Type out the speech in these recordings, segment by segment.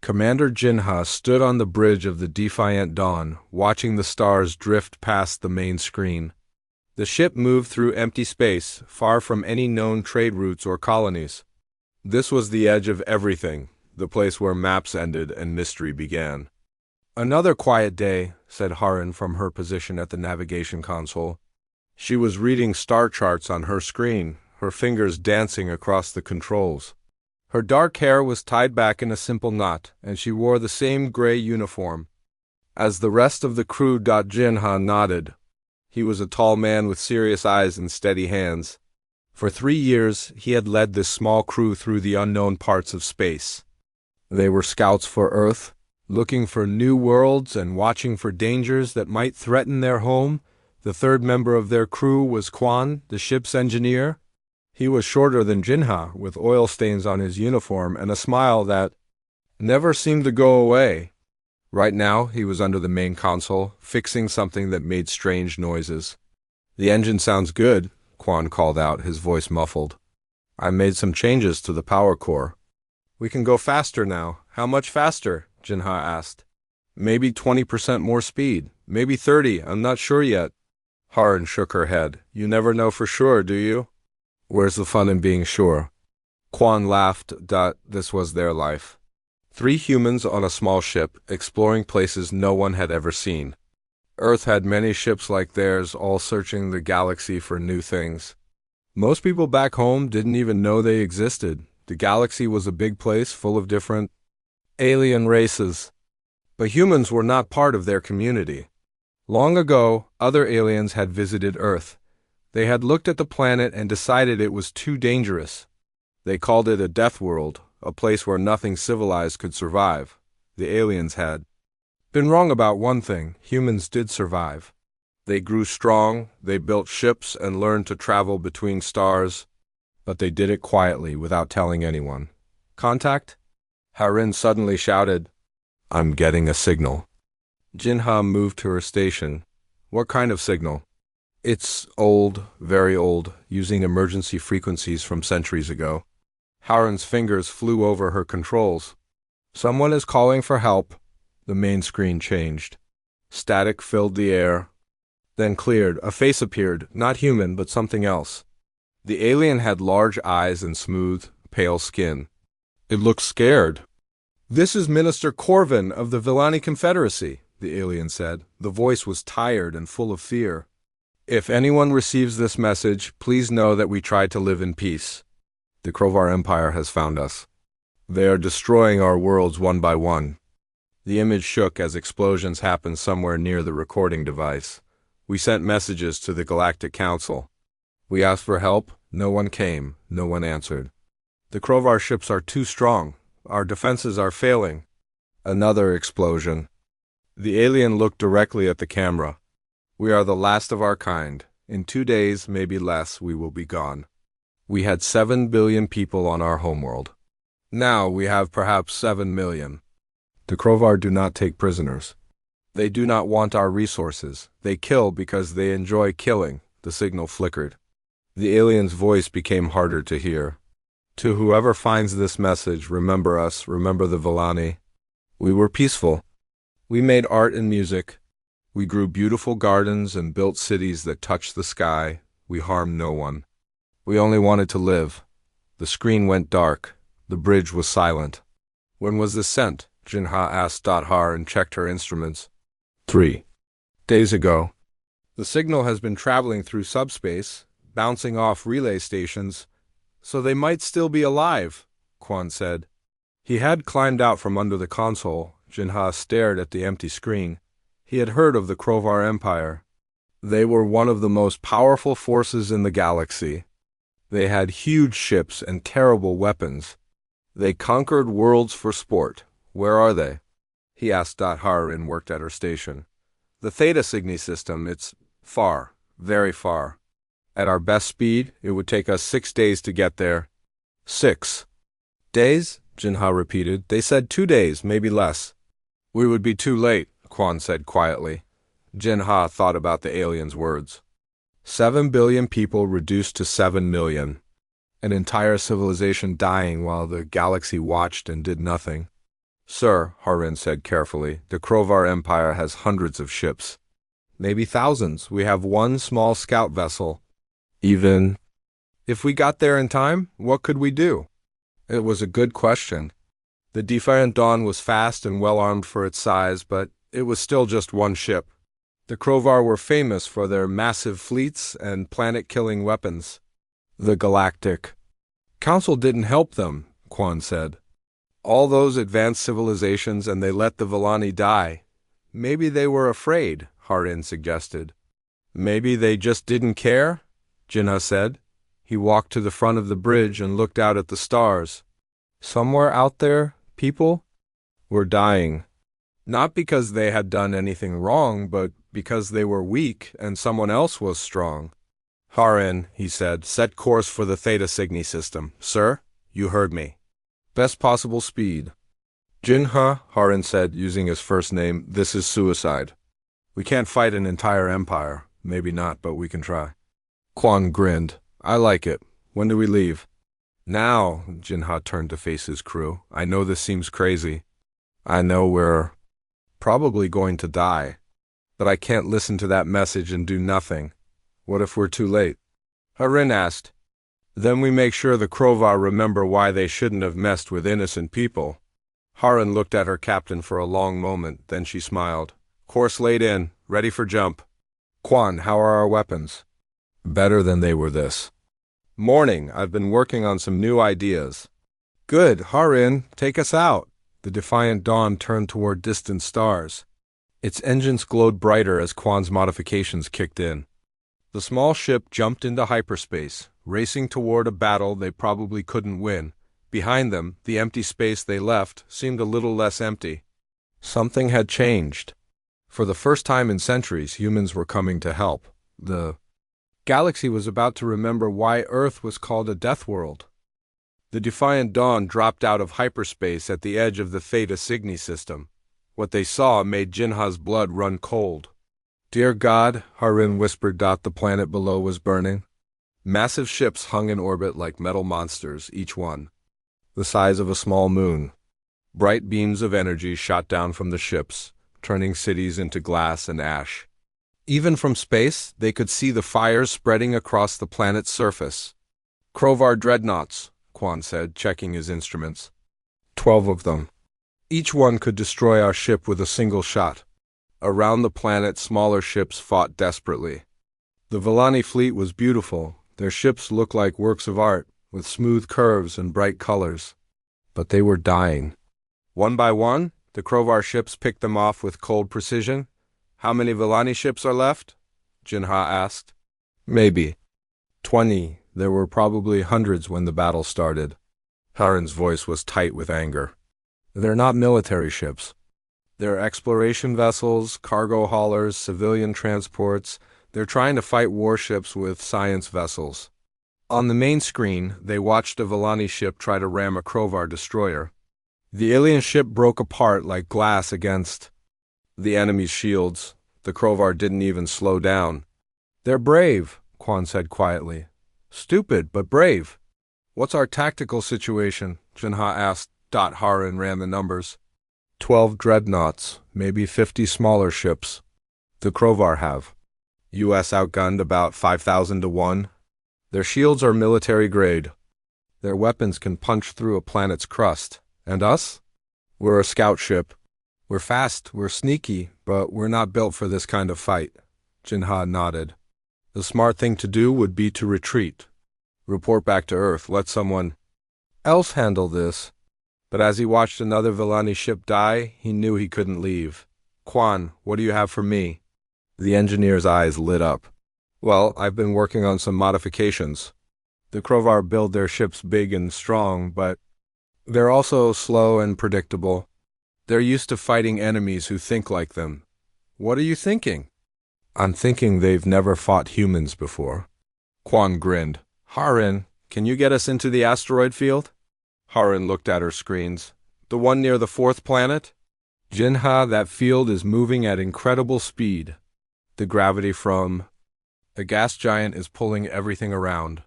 Commander Jinha stood on the bridge of the Defiant Dawn, watching the stars drift past the main screen. The ship moved through empty space, far from any known trade routes or colonies. This was the edge of everything, the place where maps ended and mystery began. "Another quiet day," said Haran from her position at the navigation console. She was reading star charts on her screen, her fingers dancing across the controls. Her dark hair was tied back in a simple knot, and she wore the same gray uniform. As the rest of the crew, Jinha nodded. He was a tall man with serious eyes and steady hands. For 3 years, he had led this small crew through the unknown parts of space. They were scouts for Earth, looking for new worlds and watching for dangers that might threaten their home. The third member of their crew was Quan, the ship's engineer. He was shorter than Jinha, with oil stains on his uniform and a smile that never seemed to go away. Right now, he was under the main console, fixing something that made strange noises. "The engine sounds good," Quan called out, his voice muffled. "I made some changes to the power core." "We can go faster now." "How much faster?" Jinha asked. "Maybe 20% more speed. Maybe 30, I'm not sure yet." Haran shook her head. "You never know for sure, do you?" "Where's the fun in being sure?" Quan laughed. This was their life. 3 humans on a small ship, exploring places no one had ever seen. Earth had many ships like theirs, all searching the galaxy for new things. Most people back home didn't even know they existed. The galaxy was a big place full of different alien races. But humans were not part of their community. Long ago, other aliens had visited Earth. They had looked at the planet and decided it was too dangerous. They called it a death world, a place where nothing civilized could survive. The aliens had been wrong about one thing: humans did survive. They grew strong, they built ships and learned to travel between stars, but they did it quietly, without telling anyone. "Contact?" Haran suddenly shouted. "I'm getting a signal." Jinha moved to her station. "What kind of signal?" "It's old, very old, using emergency frequencies from centuries ago." Haran's fingers flew over her controls. "Someone is calling for help." The main screen changed. Static filled the air, then cleared. A face appeared, not human, but something else. The alien had large eyes and smooth, pale skin. It looked scared. "This is Minister Corvin of the Villani Confederacy," the alien said. The voice was tired and full of fear. "If anyone receives this message, please know that we tried to live in peace. The Krovar Empire has found us. They are destroying our worlds one by one." The image shook as explosions happened somewhere near the recording device. "We sent messages to the Galactic Council. We asked for help. No one came. No one answered. The Krovar ships are too strong. Our defenses are failing." Another explosion. The alien looked directly at the camera. "We are the last of our kind. In 2 days, maybe less, we will be gone. We had 7 billion people on our homeworld. Now we have perhaps 7 million. The Krovar do not take prisoners. They do not want our resources. They kill because they enjoy killing." The signal flickered. The alien's voice became harder to hear. "To whoever finds this message, remember us, remember the Villani. We were peaceful. We made art and music. We grew beautiful gardens and built cities that touched the sky. We harmed no one. We only wanted to live." The screen went dark. The bridge was silent. "When was this sent?" Jinha asked. Har and checked her instruments. 3 days ago. "The signal has been traveling through subspace, bouncing off relay stations, so they might still be alive," Quan said. He had climbed out from under the console. Jinha stared at the empty screen. He had heard of the Krovar Empire. They were one of the most powerful forces in the galaxy. They had huge ships and terrible weapons. They conquered worlds for sport. "Where are they?" he asked. Haran worked at her station. "The Theta Cygni system. It's far, very far. At our best speed, it would take us 6 days to get there." 6 days? Jinha repeated. "They said 2 days, maybe less." "We would be too late," Quan said quietly. Jinha thought about the alien's words. 7 billion people reduced to 7 million. An entire civilization dying while the galaxy watched and did nothing. Sir, Harin said carefully, the Krovar Empire has hundreds of ships. Maybe thousands. We have one small scout vessel. Even if we got there in time, what could we do? It was a good question. The Defiant Dawn was fast and well-armed for its size, but it was still just one ship. The Krovar were famous for their massive fleets and planet-killing weapons. The Galactic Council didn't help them, Quan said. All those advanced civilizations, and they let the Villani die. Maybe they were afraid, Harin suggested. Maybe they just didn't care, Jinha said. He walked to the front of the bridge and looked out at the stars. Somewhere out there, people were dying. Not because they had done anything wrong, but because they were weak and someone else was strong. Harin, he said, set course for the Theta Cygni system. Sir, you heard me. Best possible speed. Jinha, Harin said, using his first name, this is suicide. We can't fight an entire empire. Maybe not, but we can try. Quan grinned. I like it. When do we leave? Now, Jinha turned to face his crew. I know this seems crazy. I know we're probably going to die. But I can't listen to that message and do nothing. What if we're too late? Harin asked. Then we make sure the Krovar remember why they shouldn't have messed with innocent people. Harin looked at her captain for a long moment, then she smiled. Course laid in, ready for jump. Quan, how are our weapons? Better than they were this morning. I've been working on some new ideas. Good, Harin, take us out. The Defiant Dawn turned toward distant stars. Its engines glowed brighter as Quan's modifications kicked in. The small ship jumped into hyperspace, racing toward a battle they probably couldn't win. Behind them, the empty space they left seemed a little less empty. Something had changed. For the first time in centuries, humans were coming to help. The galaxy was about to remember why Earth was called a death world. The Defiant Dawn dropped out of hyperspace at the edge of the Theta Cygni system. What they saw made Jinha's blood run cold. Dear God, Harin whispered. The planet below was burning. Massive ships hung in orbit like metal monsters, each one the size of a small moon. Bright beams of energy shot down from the ships, turning cities into glass and ash. Even from space, they could see the fires spreading across the planet's surface. Krovar dreadnoughts, Quan said, checking his instruments. 12 of them. Each one could destroy our ship with a single shot. Around the planet, smaller ships fought desperately. The Villani fleet was beautiful. Their ships looked like works of art, with smooth curves and bright colors. But they were dying. One by one, the Krovar ships picked them off with cold precision. How many Villani ships are left? Jinha asked. Maybe 20. There were probably hundreds when the battle started. Harin's voice was tight with anger. They're not military ships. They're exploration vessels, cargo haulers, civilian transports. They're trying to fight warships with science vessels. On the main screen, they watched a Villani ship try to ram a Krovar destroyer. The alien ship broke apart like glass against the enemy's shields. The Krovar didn't even slow down. They're brave, Quan said quietly. Stupid, but brave. What's our tactical situation? Jinha asked. Harin ran the numbers. 12 dreadnoughts, maybe 50 smaller ships. The Krovar have. U.S. outgunned about 5,000 to 1. Their shields are military grade. Their weapons can punch through a planet's crust. And us? We're a scout ship. We're fast, we're sneaky, but we're not built for this kind of fight. Jinha nodded. The smart thing to do would be to retreat. Report back to Earth, let someone else handle this. But as he watched another Villani ship die, he knew he couldn't leave. Quan, what do you have for me? The engineer's eyes lit up. Well, I've been working on some modifications. The Krovar build their ships big and strong, but they're also slow and predictable. They're used to fighting enemies who think like them. What are you thinking? I'm thinking they've never fought humans before. Quan grinned. Harin, can you get us into the asteroid field? Harin looked at her screens. The one near the 4th planet? Jinha, that field is moving at incredible speed. The gravity from the gas giant is pulling everything around.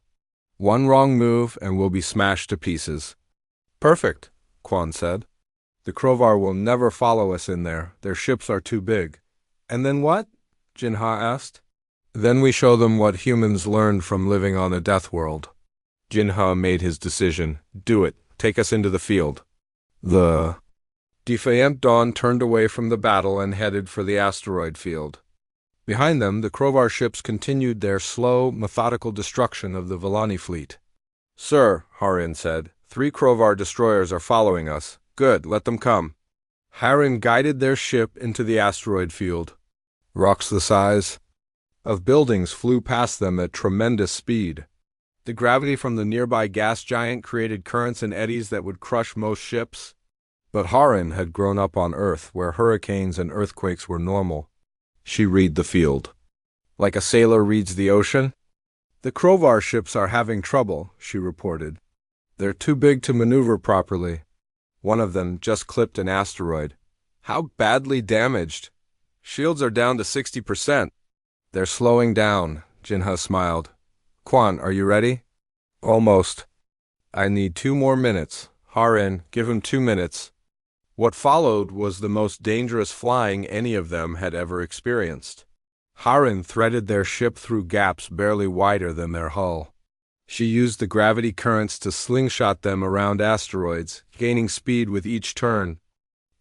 One wrong move and we'll be smashed to pieces. Perfect, Quan said. The Krovar will never follow us in there. Their ships are too big. And then what? Jinha asked. Then we show them what humans learned from living on a death world. Jinha made his decision. Do it. Take us into the field. The Defiant Dawn turned away from the battle and headed for the asteroid field. Behind them, the Krovar ships continued their slow, methodical destruction of the Villani fleet. Sir, Harin said, 3 Krovar destroyers are following us. Good, let them come. Harin guided their ship into the asteroid field. Rocks the size of buildings flew past them at tremendous speed. The gravity from the nearby gas giant created currents and eddies that would crush most ships. But Harin had grown up on Earth, where hurricanes and earthquakes were normal. She read the field. Like a sailor reads the ocean? The Krovar ships are having trouble, she reported. They're too big to maneuver properly. One of them just clipped an asteroid. How badly damaged? Shields are down to 60%. They're slowing down, Jinha smiled. Quan, are you ready? Almost. I need 2 more minutes. Harin, give him 2 minutes. What followed was the most dangerous flying any of them had ever experienced. Harin threaded their ship through gaps barely wider than their hull. She used the gravity currents to slingshot them around asteroids, gaining speed with each turn.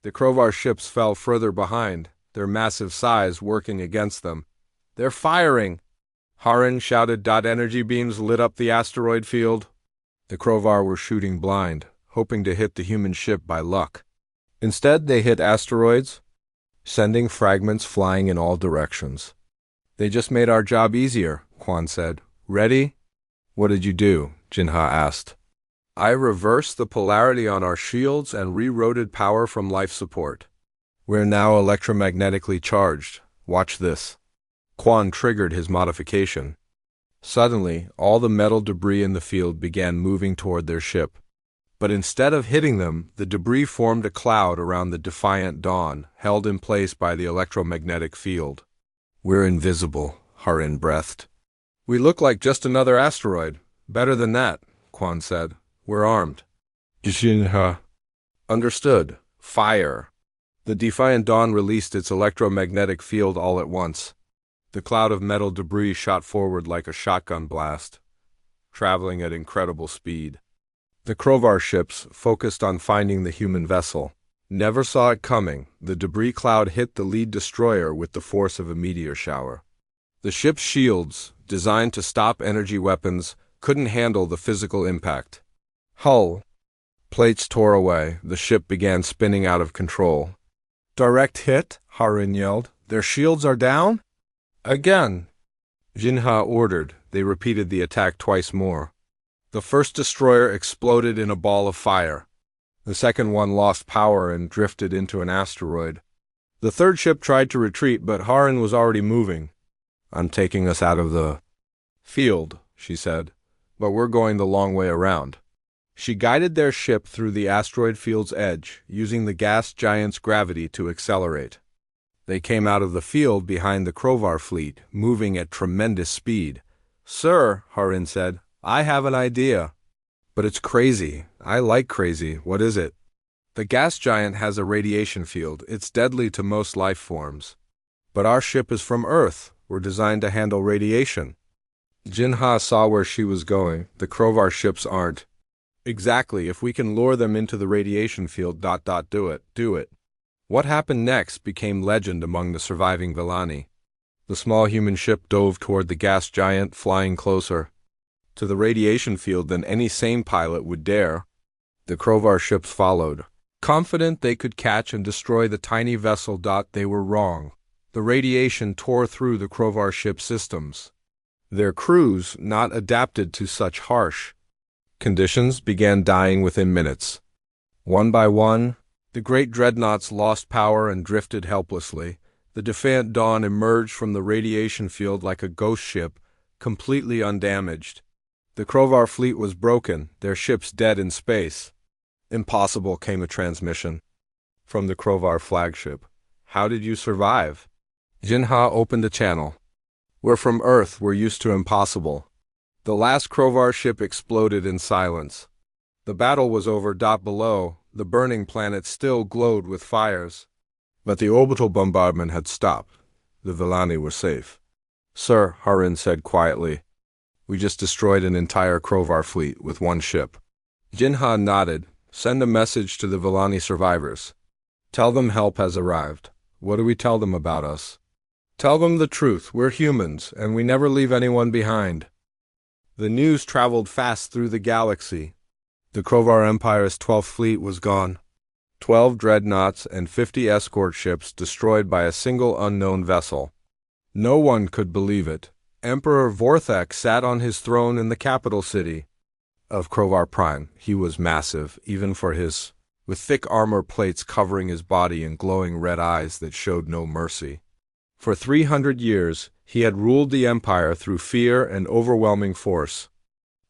The Krovar ships fell further behind, their massive size working against them. They're firing! Harin shouted. Energy beams lit up the asteroid field. The Krovar were shooting blind, hoping to hit the human ship by luck. Instead, they hit asteroids, sending fragments flying in all directions. They just made our job easier, Quan said. Ready? What did you do? Jinha asked. I reversed the polarity on our shields and rerouted power from life support. We're now electromagnetically charged. Watch this. Quan triggered his modification. Suddenly, all the metal debris in the field began moving toward their ship. But instead of hitting them, the debris formed a cloud around the Defiant Dawn, held in place by the electromagnetic field. We're invisible, Harin breathed. We look like just another asteroid. Better than that, Quan said. We're armed. Jinha. Understood. Fire. The Defiant Dawn released its electromagnetic field all at once. The cloud of metal debris shot forward like a shotgun blast, traveling at incredible speed. The Krovar ships, focused on finding the human vessel, never saw it coming. The debris cloud hit the lead destroyer with the force of a meteor shower. The ship's shields, designed to stop energy weapons, couldn't handle the physical impact. Hull plates tore away. The ship began spinning out of control. Direct hit, Harin yelled. Their shields are down? Again. Jinha ordered. They repeated the attack twice more. The first destroyer exploded in a ball of fire. The second one lost power and drifted into an asteroid. The third ship tried to retreat, but Harin was already moving. I'm taking us out of the field, she said, but we're going the long way around. She guided their ship through the asteroid field's edge, using the gas giant's gravity to accelerate. They came out of the field behind the Krovar fleet, moving at tremendous speed. Sir, Harin said, I have an idea. But it's crazy. I like crazy. What is it? The gas giant has a radiation field. It's deadly to most life forms. But our ship is from Earth. We're designed to handle radiation. Jinha saw where she was going. The Krovar ships aren't. Exactly. If we can lure them into the radiation field, do it. What happened next became legend among the surviving Villani. The small human ship dove toward the gas giant, flying closer to the radiation field than any sane pilot would dare. The Krovar ships followed, confident they could catch and destroy the tiny vessel. They were wrong. The radiation tore through the Krovar ship systems. Their crews, not adapted to such harsh conditions, began dying within minutes. One by one, the great dreadnoughts lost power and drifted helplessly. The Defiant Dawn emerged from the radiation field like a ghost ship, completely undamaged. The Krovar fleet was broken, their ships dead in space. Impossible, came a transmission from the Krovar flagship. How did you survive? Jinha opened a channel. We're from Earth, we're used to impossible. The last Krovar ship exploded in silence. The battle was over. Below, The burning planet still glowed with fires. But the orbital bombardment had stopped. The Villani were safe. "Sir," Harin said quietly, "we just destroyed an entire Krovar fleet with one ship." Jinha nodded. "Send a message to the Villani survivors. Tell them help has arrived." "What do we tell them about us?" "Tell them the truth. We're humans, and we never leave anyone behind." The news traveled fast through the galaxy. The Krovar Empire's 12th fleet was gone. 12 dreadnoughts and 50 escort ships destroyed by a single unknown vessel. No one could believe it. Emperor Vorthek sat on his throne in the capital city of Krovar Prime. He was massive, even for his, with thick armor plates covering his body and glowing red eyes that showed no mercy. For 300 years, he had ruled the Empire through fear and overwhelming force.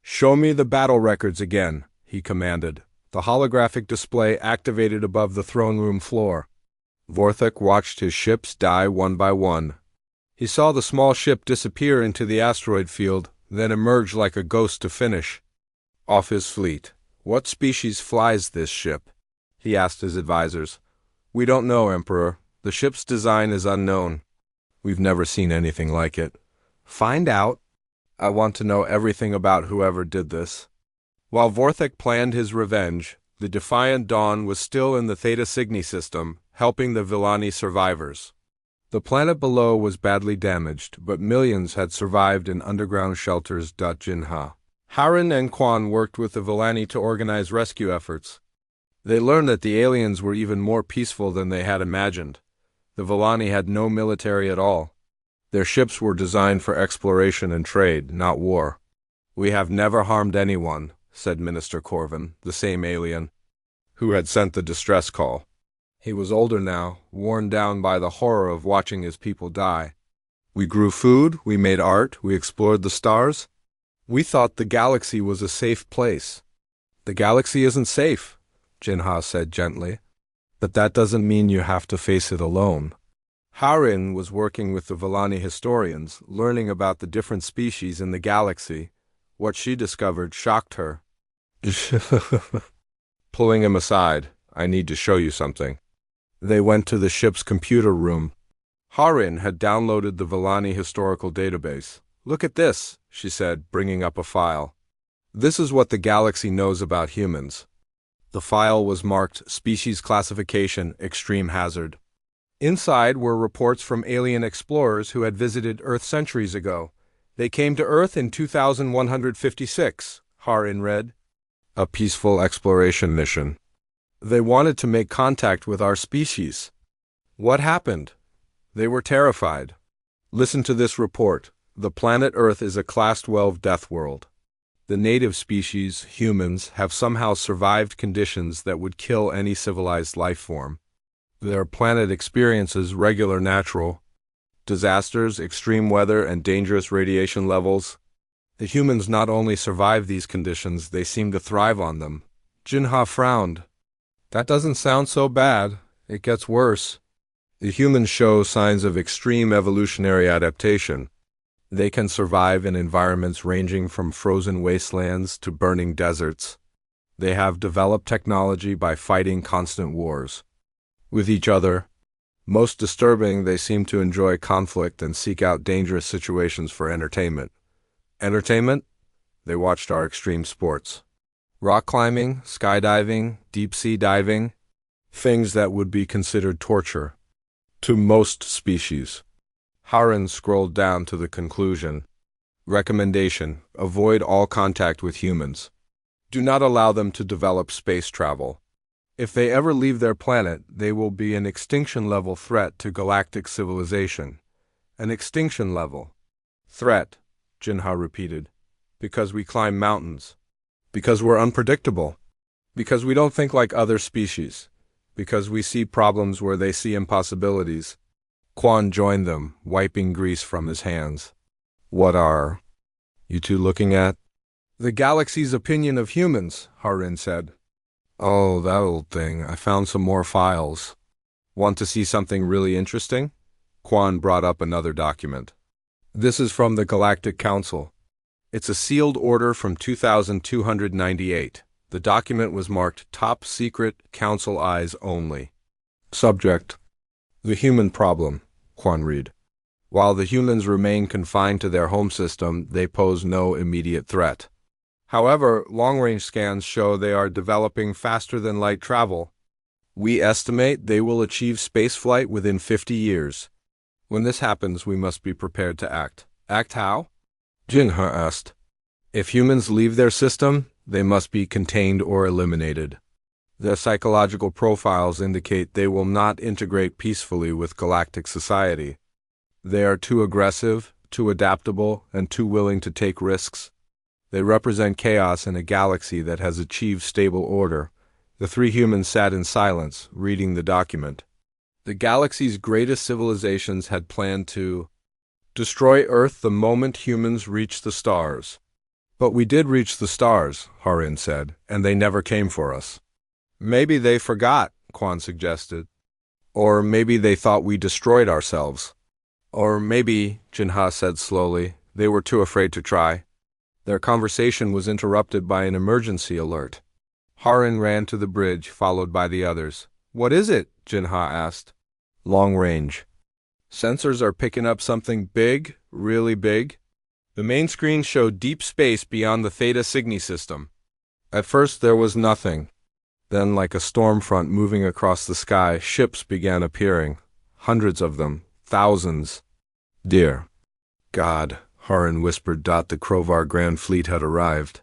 "Show me the battle records again," he commanded. The holographic display activated above the throne room floor. Vorthek watched his ships die one by one. He saw the small ship disappear into the asteroid field, then emerge like a ghost to finish off his fleet. "What species flies this ship?" he asked his advisors. "We don't know, Emperor. The ship's design is unknown. We've never seen anything like it." "Find out. I want to know everything about whoever did this." While Vorthek planned his revenge, the Defiant Dawn was still in the Theta Cygni system, helping the Villani survivors. The planet below was badly damaged, but millions had survived in underground shelters. Jinha, Harin and Quan worked with the Villani to organize rescue efforts. They learned that the aliens were even more peaceful than they had imagined. The Villani had no military at all. Their ships were designed for exploration and trade, not war. "We have never harmed anyone," said Minister Corvin, the same alien who had sent the distress call. He was older now, worn down by the horror of watching his people die. "We grew food, we made art, we explored the stars. We thought the galaxy was a safe place." "The galaxy isn't safe," Jinha said gently. "But that doesn't mean you have to face it alone." Harin was working with the Villani historians, learning about the different species in the galaxy. What she discovered shocked her. Pulling him aside, "I need to show you something." They went to the ship's computer room. Harin had downloaded the Villani historical database. "Look at this," she said, bringing up a file. "This is what the galaxy knows about humans." The file was marked Species Classification Extreme Hazard. Inside were reports from alien explorers who had visited Earth centuries ago. "They came to Earth in 2156, Harin read. "A peaceful exploration mission. They wanted to make contact with our species." "What happened?" "They were terrified." "Listen to this report. The planet Earth is a Class 12 death world. The native species, humans, have somehow survived conditions that would kill any civilized life form. Their planet experiences regular natural disasters, extreme weather, and dangerous radiation levels. The humans not only survive these conditions, they seem to thrive on them." Jinha frowned. "That doesn't sound so bad. It gets worse. The humans show signs of extreme evolutionary adaptation. They can survive in environments ranging from frozen wastelands to burning deserts. They have developed technology by fighting constant wars with each other. Most disturbing, they seem to enjoy conflict and seek out dangerous situations for entertainment." "Entertainment?" "They watched our extreme sports. Rock climbing, skydiving, deep-sea diving. Things that would be considered torture to most species." Harin scrolled down to the conclusion. "Recommendation: avoid all contact with humans. Do not allow them to develop space travel. If they ever leave their planet, they will be an extinction-level threat to galactic civilization." "An extinction-level threat," Jinha repeated. "Because we climb mountains. Because we're unpredictable. Because we don't think like other species. Because we see problems where they see impossibilities." Quan joined them, wiping grease from his hands. "What are you two looking at?" "The galaxy's opinion of humans," Harin said. "Oh, that old thing. I found some more files." "Want to see something really interesting?" Quan brought up another document. "This is from the Galactic Council. It's a sealed order from 2298. The document was marked Top Secret, Council Eyes Only. Subject: The Human Problem, Quan read. While the humans remain confined to their home system, they pose no immediate threat. However, long-range scans show they are developing faster than light travel. We estimate they will achieve spaceflight within 50 years. When this happens, we must be prepared to act. Act how? Jinha asked. If humans leave their system, they must be contained or eliminated. Their psychological profiles indicate they will not integrate peacefully with galactic society. They are too aggressive, too adaptable, and too willing to take risks. They represent chaos in a galaxy that has achieved stable order. The three humans sat in silence, reading the document. The galaxy's greatest civilizations had planned to destroy Earth the moment humans reached the stars. But we did reach the stars, Harin said, and they never came for us. Maybe they forgot, Quan suggested. Or maybe they thought we destroyed ourselves. Or maybe, Jinha said slowly, they were too afraid to try. Their conversation was interrupted by an emergency alert. Harin ran to the bridge, followed by the others. What is it? Jinha asked. Long range. Sensors are picking up something big, really big. The main screen showed deep space beyond the Theta Cygni system. At first there was nothing. Then, like a storm front moving across the sky, ships began appearing. Hundreds of them. Thousands. Dear God, Harin whispered. The Krovar Grand Fleet had arrived.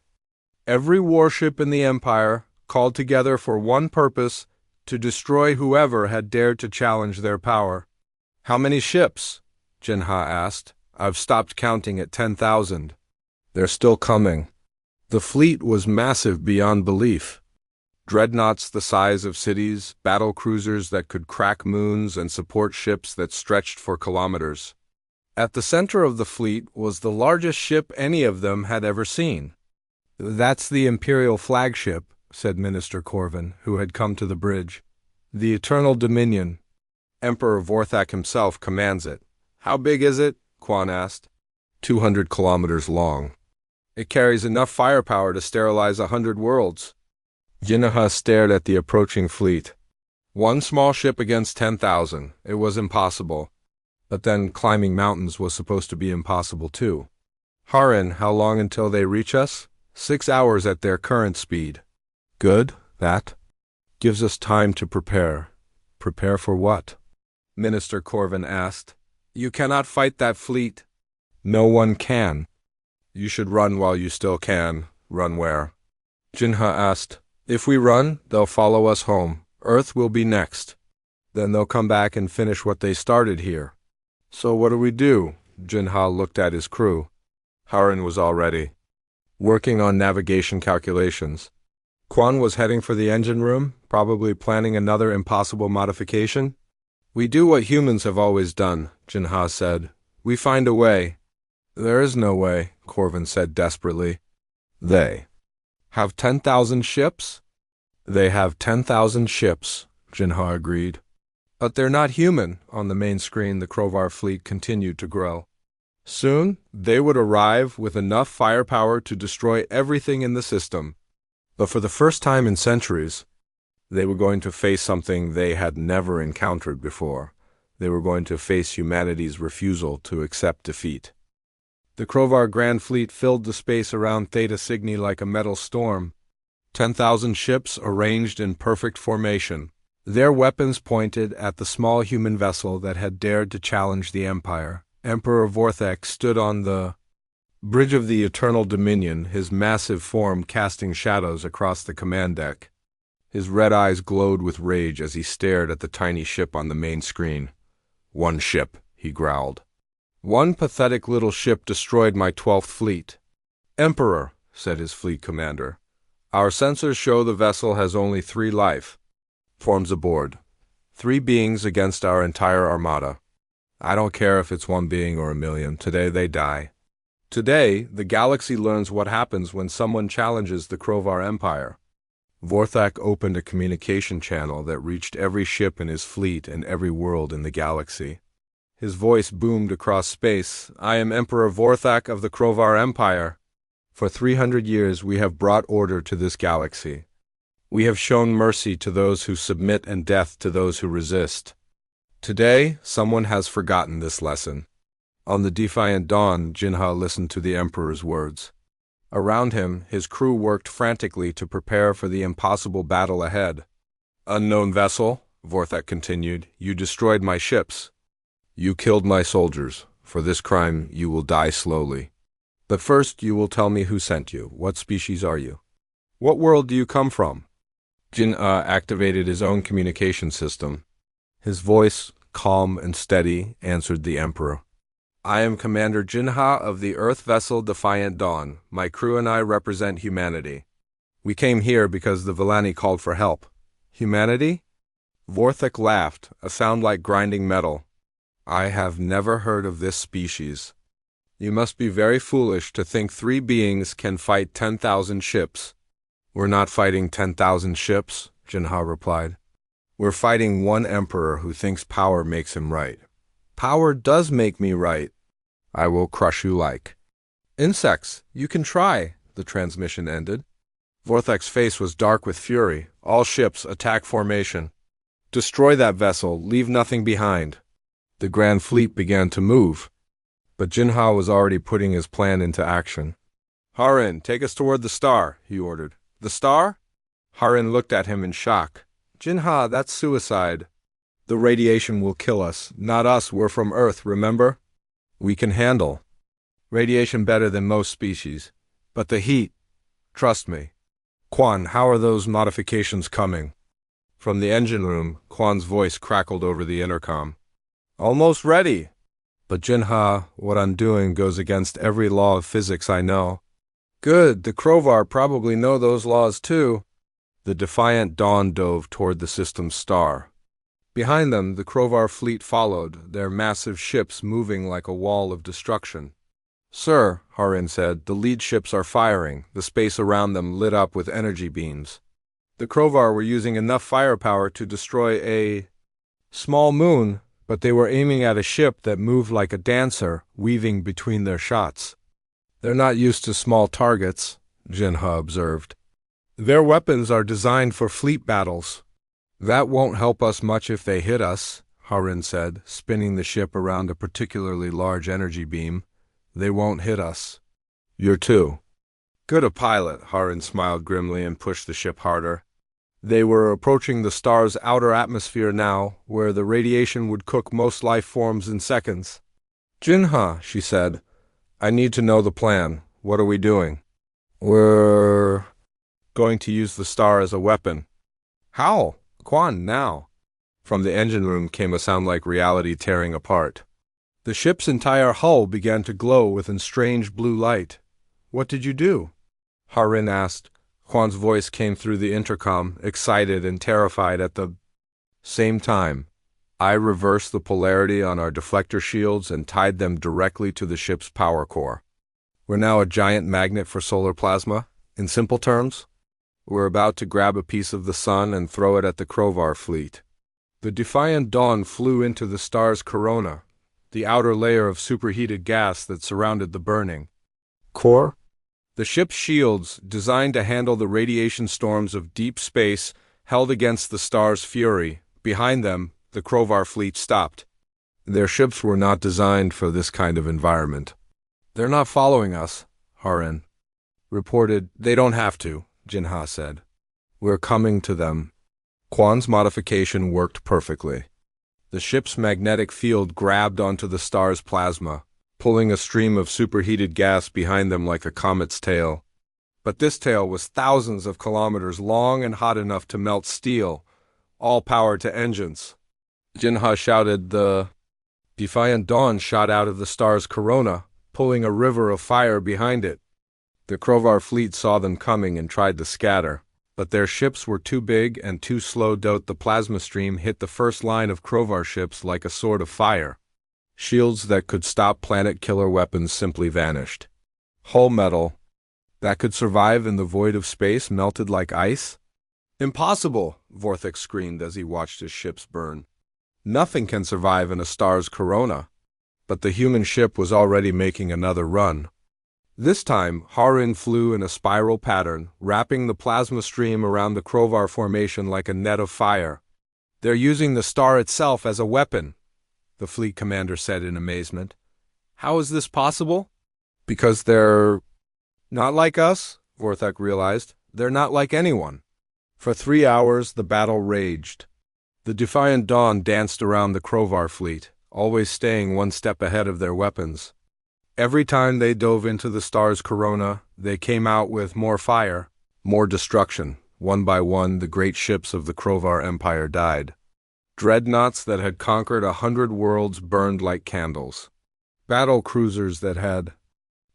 Every warship in the Empire, called together for one purpose, to destroy whoever had dared to challenge their power. How many ships? Jinha asked. I've stopped counting at 10,000. They're still coming. The fleet was massive beyond belief. Dreadnoughts the size of cities, battle cruisers that could crack moons and support ships that stretched for kilometers. At the center of the fleet was the largest ship any of them had ever seen. That's the Imperial flagship, said Minister Corvin, who had come to the bridge. The Eternal Dominion. Emperor Vorthak himself commands it. How big is it? Quan asked. 200 kilometers long. It carries enough firepower to sterilize 100 worlds. Jinha stared at the approaching fleet. One small ship against 10,000. It was impossible. But then climbing mountains was supposed to be impossible too. Harin, how long until they reach us? 6 hours at their current speed. Good, that. Gives us time to prepare. Prepare for what? Minister Corvin asked. You cannot fight that fleet. No one can. You should run while you still can. Run where? Jinha asked. If we run, they'll follow us home. Earth will be next. Then they'll come back and finish what they started here. So what do we do? Jinha looked at his crew. Harin was all ready, working on navigation calculations. Quan was heading for the engine room, probably planning another impossible modification. We do what humans have always done, Jinha said. We find a way. There is no way, Corvin said desperately. They have 10,000 ships? They have 10,000 ships, Jinha agreed. But they're not human. On the main screen, the Krovar fleet continued to grow. Soon, they would arrive with enough firepower to destroy everything in the system. But for the first time in centuries, they were going to face something they had never encountered before. They were going to face humanity's refusal to accept defeat. The Krovar Grand Fleet filled the space around Theta Cygni like a metal storm. 10,000 ships arranged in perfect formation, their weapons pointed at the small human vessel that had dared to challenge the Empire. Emperor Vorthak stood on the bridge of the Eternal Dominion, his massive form casting shadows across the command deck. His red eyes glowed with rage as he stared at the tiny ship on the main screen. One ship, he growled. One pathetic little ship destroyed my 12th fleet. Emperor, said his fleet commander, our sensors show the vessel has only 3 life forms aboard. 3 beings against our entire armada. I don't care if it's 1 being or 1,000,000. Today they die. Today, the galaxy learns what happens when someone challenges the Krovar Empire. Vorthak opened a communication channel that reached every ship in his fleet and every world in the galaxy. His voice boomed across space. I am Emperor Vorthak of the Krovar Empire. For 300 years we have brought order to this galaxy. We have shown mercy to those who submit and death to those who resist. Today, someone has forgotten this lesson. On the Defiant Dawn, Jinha listened to the Emperor's words. Around him, his crew worked frantically to prepare for the impossible battle ahead. Unknown vessel, Vorthek continued, you destroyed my ships. You killed my soldiers. For this crime, you will die slowly. But first, you will tell me who sent you. What species are you? What world do you come from? Jinha activated his own communication system. His voice, calm and steady, answered the Emperor. I am Commander Jinha of the Earth vessel Defiant Dawn. My crew and I represent humanity. We came here because the Villani called for help. Humanity? Vorthek laughed, a sound like grinding metal. I have never heard of this species. You must be very foolish to think 3 beings can fight 10,000 ships. We're not fighting 10,000 ships, Jinha replied. We're fighting one emperor who thinks power makes him right. Power does make me right. I will crush you like insects. You can try, the transmission ended. Vorthek's face was dark with fury. All ships, attack formation. Destroy that vessel, leave nothing behind. The Grand Fleet began to move, but Jinha was already putting his plan into action. Harin, take us toward the star, he ordered. The star? Harin looked at him in shock. Jinha, that's suicide. The radiation will kill us. Not us, we're from Earth, remember? We can handle radiation better than most species. But the heat, trust me. Quan, how are those modifications coming? From the engine room, Quan's voice crackled over the intercom. Almost ready. But Jinha, what I'm doing goes against every law of physics I know. Good, the Krovar probably know those laws too. The Defiant Dawn dove toward the system's star. Behind them, the Krovar fleet followed, their massive ships moving like a wall of destruction. Sir, Harin said, the lead ships are firing, the space around them lit up with energy beams. The Krovar were using enough firepower to destroy a small moon, but they were aiming at a ship that moved like a dancer, weaving between their shots. They're not used to small targets, Jinha observed. Their weapons are designed for fleet battles. That won't help us much if they hit us, Harin said, spinning the ship around a particularly large energy beam. They won't hit us. You're too good a pilot, Harin smiled grimly and pushed the ship harder. They were approaching the star's outer atmosphere now, where the radiation would cook most life forms in seconds. Jinha, she said, I need to know the plan. What are we doing? We're going to use the star as a weapon. How? Quan, now. From the engine room came a sound like reality tearing apart. The ship's entire hull began to glow with a strange blue light. What did you do? Harin asked. Quan's voice came through the intercom, excited and terrified at the same time. I reversed the polarity on our deflector shields and tied them directly to the ship's power core. We're now a giant magnet for solar plasma. In simple terms, we're about to grab a piece of the sun and throw it at the Krovar fleet. The Defiant Dawn flew into the star's corona, the outer layer of superheated gas that surrounded the burning core. The ship's shields, designed to handle the radiation storms of deep space, held against the star's fury. Behind them, the Krovar fleet stopped. Their ships were not designed for this kind of environment. They're not following us, Harin reported. They don't have to, Jinha said. We're coming to them. Quan's modification worked perfectly. The ship's magnetic field grabbed onto the star's plasma, pulling a stream of superheated gas behind them like a comet's tail. But this tail was thousands of kilometers long and hot enough to melt steel, all power to engines. Jinha shouted. The Defiant Dawn shot out of the star's corona, pulling a river of fire behind it. The Krovar fleet saw them coming and tried to scatter, but their ships were too big and too slow. The plasma stream hit the first line of Krovar ships like a sword of fire. Shields that could stop planet-killer weapons simply vanished. Hull metal that could survive in the void of space melted like ice? Impossible, Vorthek screamed as he watched his ships burn. Nothing can survive in a star's corona. But the human ship was already making another run. This time, Harin flew in a spiral pattern, wrapping the plasma stream around the Krovar formation like a net of fire. "They're using the star itself as a weapon," the fleet commander said in amazement. "How is this possible?" "Because they're not like us," Vorthak realized. "They're not like anyone." For 3 hours, the battle raged. The Defiant Dawn danced around the Krovar fleet, always staying one step ahead of their weapons. Every time they dove into the star's corona, they came out with more fire, more destruction. One by one, the great ships of the Krovar Empire died. Dreadnoughts that had conquered 100 worlds burned like candles. Battle cruisers that had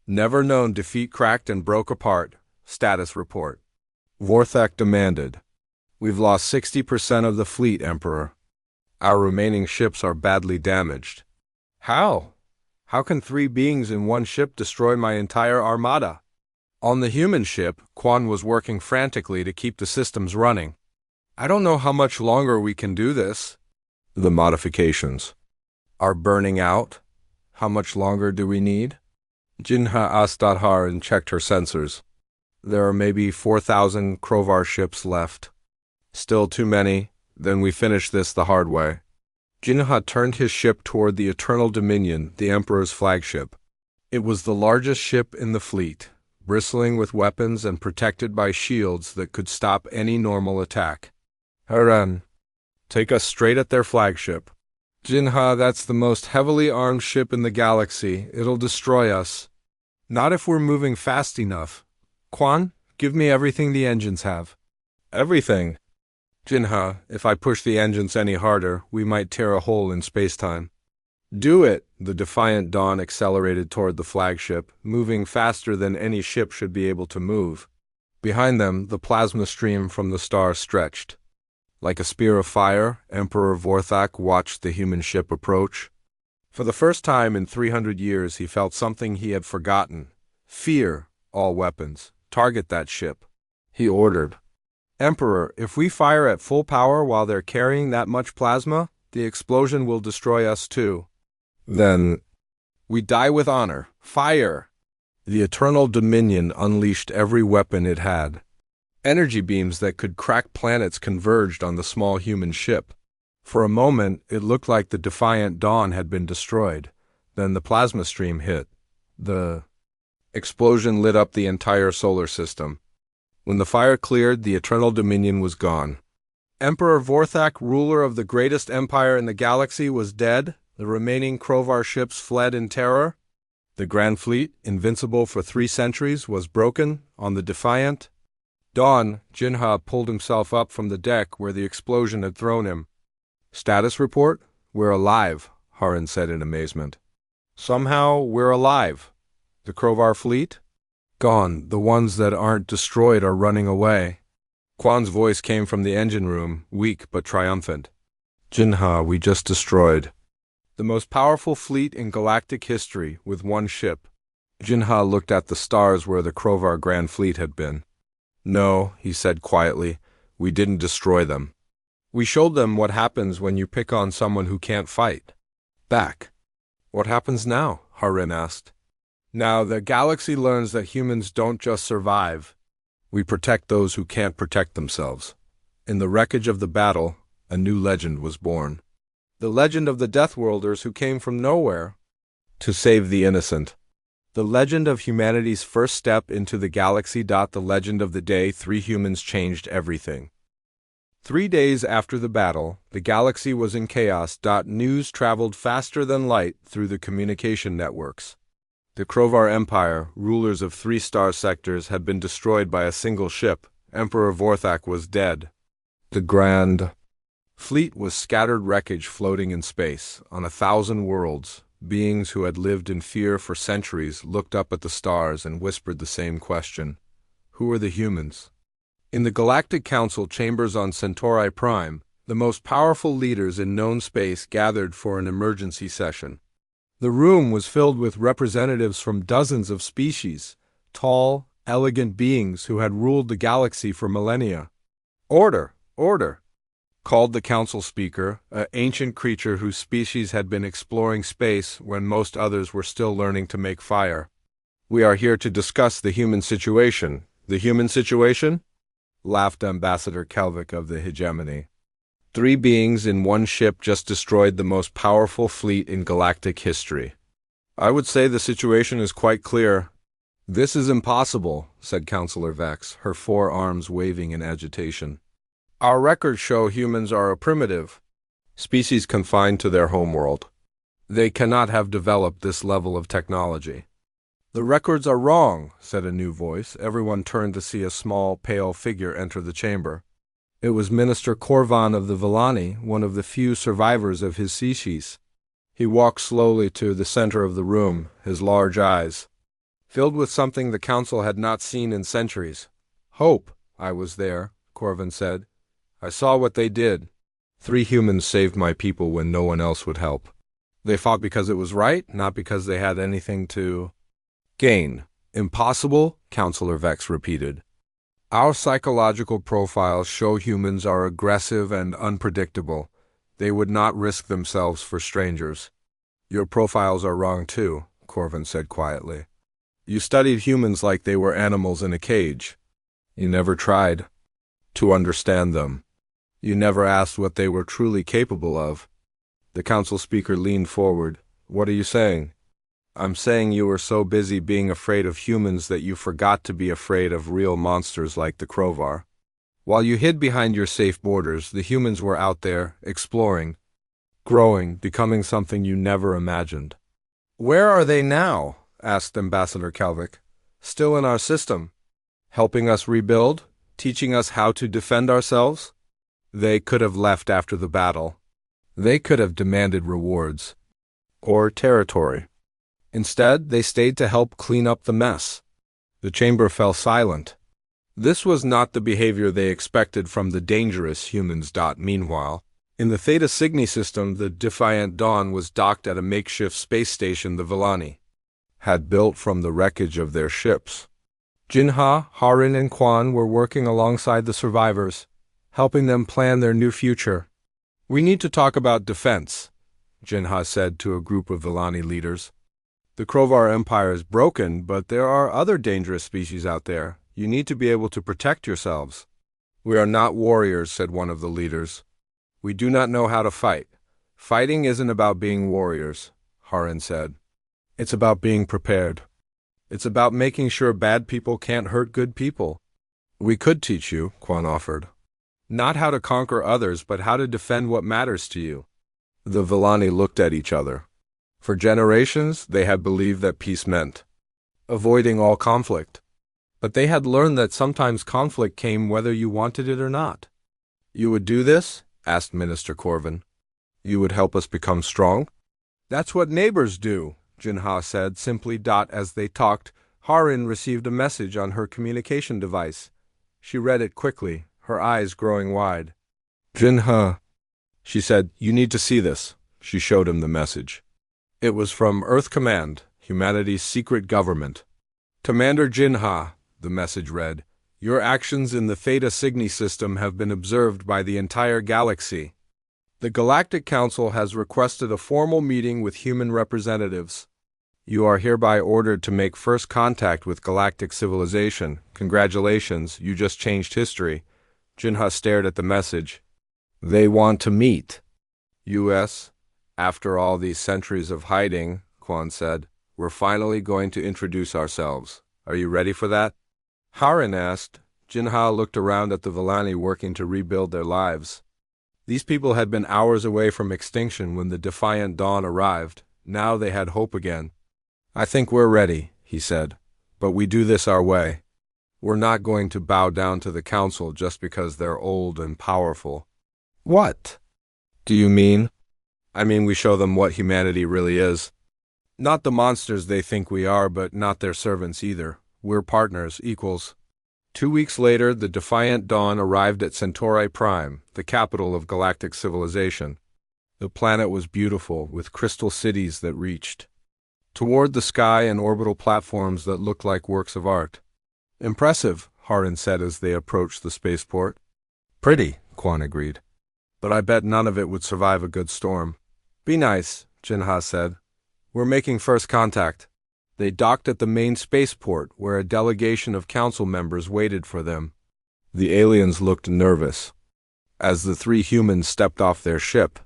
never known defeat cracked and broke apart. Status report. Vorthak demanded. "We've lost 60% of the fleet, Emperor. Our remaining ships are badly damaged." "How? How can 3 beings in one ship destroy my entire armada?" On the human ship, Quan was working frantically to keep the systems running. "I don't know how much longer we can do this." "The modifications are burning out. How much longer do we need?" Jinha asked Adhar and checked her sensors. "There are maybe 4,000 Krovar ships left. Still too many. Then we finish this the hard way." Jinha turned his ship toward the Eternal Dominion, the Emperor's flagship. It was the largest ship in the fleet, bristling with weapons and protected by shields that could stop any normal attack. "Haran, take us straight at their flagship." "Jinha, that's the most heavily armed ship in the galaxy. It'll destroy us." "Not if we're moving fast enough. Quan, give me everything the engines have." "Everything?" "Jinha, if I push the engines any harder, we might tear a hole in space-time." "Do it!" The Defiant Dawn accelerated toward the flagship, moving faster than any ship should be able to move. Behind them, the plasma stream from the star stretched. Like a spear of fire, Emperor Vorthak watched the human ship approach. For the first time in 300 years, he felt something he had forgotten. Fear. All weapons. Target that ship. He ordered. "Emperor, if we fire at full power while they're carrying that much plasma, the explosion will destroy us too." "Then we die with honor. Fire!" The Eternal Dominion unleashed every weapon it had. Energy beams that could crack planets converged on the small human ship. For a moment, it looked like the Defiant Dawn had been destroyed. Then the plasma stream hit. The explosion lit up the entire solar system. When the fire cleared, the Eternal Dominion was gone. Emperor Vorthak, ruler of the greatest empire in the galaxy, was dead. The remaining Krovar ships fled in terror. The Grand Fleet, invincible for 3 centuries, was broken on the Defiant Dawn. Jinha pulled himself up from the deck where the explosion had thrown him. "Status report? We're alive," Harin said in amazement. "Somehow, we're alive. The Krovar fleet? Gone. The ones that aren't destroyed are running away." Quan's voice came from the engine room, weak but triumphant. "Jinha, we just destroyed the most powerful fleet in galactic history with 1 ship." Jinha looked at the stars where the Krovar Grand Fleet had been. "No," he said quietly, "we didn't destroy them. We showed them what happens when you pick on someone who can't fight back." "What happens now?" Harin asked. "Now the galaxy learns that humans don't just survive. We protect those who can't protect themselves." In the wreckage of the battle, a new legend was born. The legend of the Deathworlders who came from nowhere to save the innocent. The legend of humanity's first step into the galaxy. The legend of the day 3 humans changed everything. 3 days after the battle, the galaxy was in chaos. News traveled faster than light through the communication networks. The Krovar Empire, rulers of 3 star sectors, had been destroyed by a single ship. Emperor Vorthak was dead. The Grand Fleet was scattered wreckage floating in space, on 1,000 worlds. Beings who had lived in fear for centuries looked up at the stars and whispered the same question. Who are the humans? In the Galactic Council chambers on Centauri Prime, the most powerful leaders in known space gathered for an emergency session. The room was filled with representatives from dozens of species, tall, elegant beings who had ruled the galaxy for millennia. "Order! Order!" called the council speaker, an ancient creature whose species had been exploring space when most others were still learning to make fire. We are here to discuss the human situation. The human situation? Laughed Ambassador Kelvik of the hegemony. 3 beings in one ship just destroyed the most powerful fleet in galactic history. I would say the situation is quite clear. This is impossible, said Counselor Vex, her 4 arms waving in agitation. Our records show humans are a primitive species confined to their homeworld. They cannot have developed this level of technology. The records are wrong, said a new voice. Everyone turned to see a small, pale figure enter the chamber. It was Minister Korvan of the Villani, one of the few survivors of his species. He walked slowly to the center of the room, his large eyes filled with something the council had not seen in centuries. Hope. I was there, Korvan said. I saw what they did. 3 humans saved my people when no one else would help. They fought because it was right, not because they had anything to gain. Impossible, Counselor Vex repeated. Our psychological profiles show humans are aggressive and unpredictable. They would not risk themselves for strangers. Your profiles are wrong too, Korvan said quietly. You studied humans like they were animals in a cage. You never tried to understand them. You never asked what they were truly capable of. The council speaker leaned forward. What are you saying? I'm saying you were so busy being afraid of humans that you forgot to be afraid of real monsters like the Krovar. While you hid behind your safe borders, the humans were out there, exploring, growing, becoming something you never imagined. Where are they now? Asked Ambassador Kelvik. Still in our system. Helping us rebuild? Teaching us how to defend ourselves? They could have left after the battle. They could have demanded rewards. Or territory. Instead, they stayed to help clean up the mess. The chamber fell silent. This was not the behavior they expected from the dangerous humans. Meanwhile, in the Theta Cygni system, the Defiant Dawn was docked at a makeshift space station the Villani had built from the wreckage of their ships. Jinha, Harin, and Quan were working alongside the survivors, helping them plan their new future. We need to talk about defense, Jinha said to a group of Villani leaders. The Krovar Empire is broken, but there are other dangerous species out there. You need to be able to protect yourselves. We are not warriors, said one of the leaders. We do not know how to fight. Fighting isn't about being warriors, Harin said. It's about being prepared. It's about making sure bad people can't hurt good people. We could teach you, Quan offered. Not how to conquer others, but how to defend what matters to you. The Villani looked at each other. For generations, they had believed that peace meant avoiding all conflict. But they had learned that sometimes conflict came whether you wanted it or not. You would do this? Asked Minister Korvan. You would help us become strong? That's what neighbors do, Jinha said simply. As they talked, Harin received a message on her communication device. She read it quickly, her eyes growing wide. Jinha, she said, you need to see this. She showed him the message. It was from Earth Command, humanity's secret government. Commander Jinha, the message read, your actions in the Theta Cygni system have been observed by the entire galaxy. The Galactic Council has requested a formal meeting with human representatives. You are hereby ordered to make first contact with galactic civilization. Congratulations, you just changed history. Jinha stared at the message. They want to meet. U.S., after all these centuries of hiding, Quan said, we're finally going to introduce ourselves. Are you ready for that? Harin asked. Jinha looked around at the Villani working to rebuild their lives. These people had been hours away from extinction when the Defiant Dawn arrived. Now they had hope again. I think we're ready, he said, but we do this our way. We're not going to bow down to the Council just because they're old and powerful. What do you mean? I mean we show them what humanity really is. Not the monsters they think we are, but not their servants either. We're partners, equals. 2 weeks later, the Defiant Dawn arrived at Centauri Prime, the capital of galactic civilization. The planet was beautiful, with crystal cities that reached toward the sky and orbital platforms that looked like works of art. Impressive, Harin said as they approached the spaceport. Pretty, Quan agreed. But I bet none of it would survive a good storm. Be nice, Jinha said. We're making first contact. They docked at the main spaceport, where a delegation of council members waited for them. The aliens looked nervous as the three humans stepped off their ship.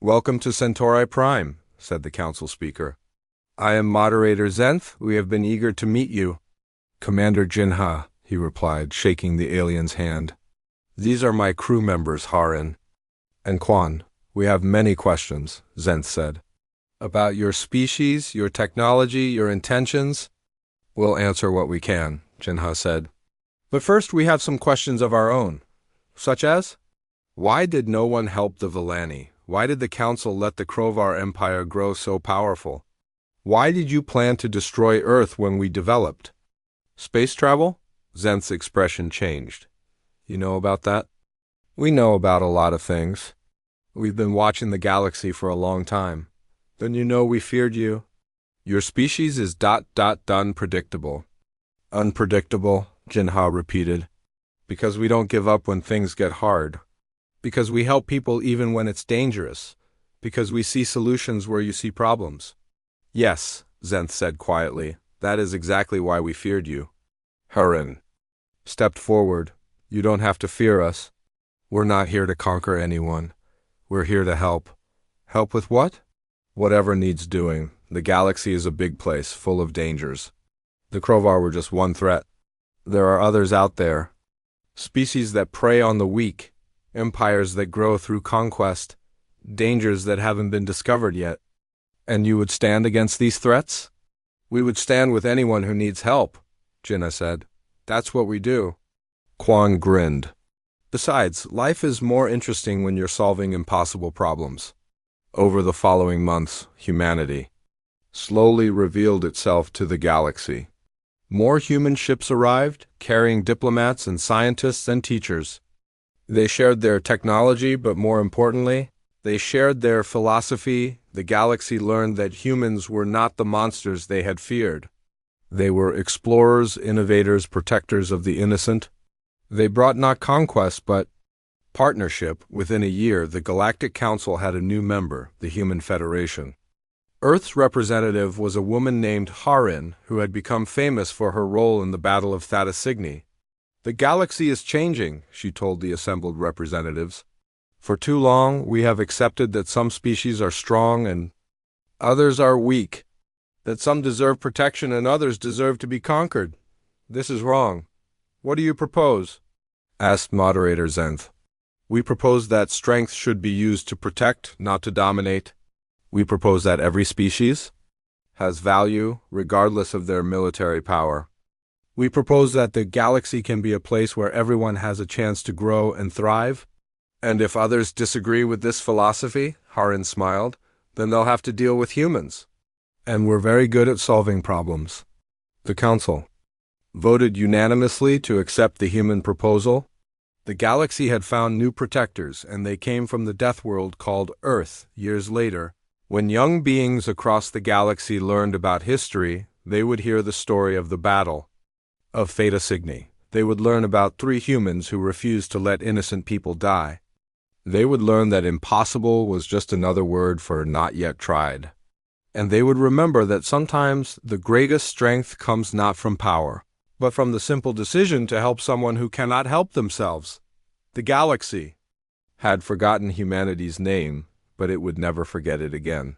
"Welcome to Centauri Prime," said the council speaker. "I am Moderator Zenth. We have been eager to meet you." "Commander Jinha," he replied, shaking the alien's hand. "These are my crew members, Harin and Quan. We have many questions," Zenth said. "About your species, your technology, your intentions." "We'll answer what we can," Jinha said. "But first we have some questions of our own. Such as? Why did no one help the Villani? Why did the Council let the Krovar Empire grow so powerful? Why did you plan to destroy Earth when we developed? Space travel?" Zenth's expression changed. "You know about that?" "We know about a lot of things. We've been watching the galaxy for a long time. Then you know we feared you. Your species is ... unpredictable." "Unpredictable," Jinha repeated. "Because we don't give up when things get hard. Because we help people even when it's dangerous. Because we see solutions where you see problems." "Yes," Zenth said quietly. "That is exactly why we feared you." Harin stepped forward. "You don't have to fear us. We're not here to conquer anyone. We're here to help." "Help with what?" "Whatever needs doing. The galaxy is a big place, full of dangers. The Krovar were just one threat. There are others out there. Species that prey on the weak, empires that grow through conquest, dangers that haven't been discovered yet." "And you would stand against these threats?" "We would stand with anyone who needs help," Jinha said. "That's what we do." Quan grinned. "Besides, life is more interesting when you're solving impossible problems." Over the following months, humanity slowly revealed itself to the galaxy. More human ships arrived, carrying diplomats and scientists and teachers. They shared their technology, but more importantly, they shared their philosophy. The galaxy learned that humans were not the monsters they had feared. They were explorers, innovators, protectors of the innocent. They brought not conquest, but partnership. Within a year, the Galactic Council had a new member, the Human Federation. Earth's representative was a woman named Harin, who had become famous for her role in the Battle of Thetasigny. "The galaxy is changing," she told the assembled representatives. "For too long, we have accepted that some species are strong and others are weak, that some deserve protection and others deserve to be conquered. This is wrong. What do you propose?" asked Moderator Zenth. "We propose that strength should be used to protect, not to dominate. We propose that every species has value, regardless of their military power. We propose that the galaxy can be a place where everyone has a chance to grow and thrive. And if others disagree with this philosophy," Harin smiled, "then they'll have to deal with humans. And we're very good at solving problems." The Council voted unanimously to accept the human proposal. The galaxy had found new protectors, and they came from the death world called Earth. Years later, when young beings across the galaxy learned about history, they would hear the story of the Battle of Thetasigny. They would learn about 3 humans who refused to let innocent people die. They would learn that impossible was just another word for not yet tried. And they would remember that sometimes the greatest strength comes not from power, but from the simple decision to help someone who cannot help themselves. The galaxy had forgotten humanity's name, but it would never forget it again.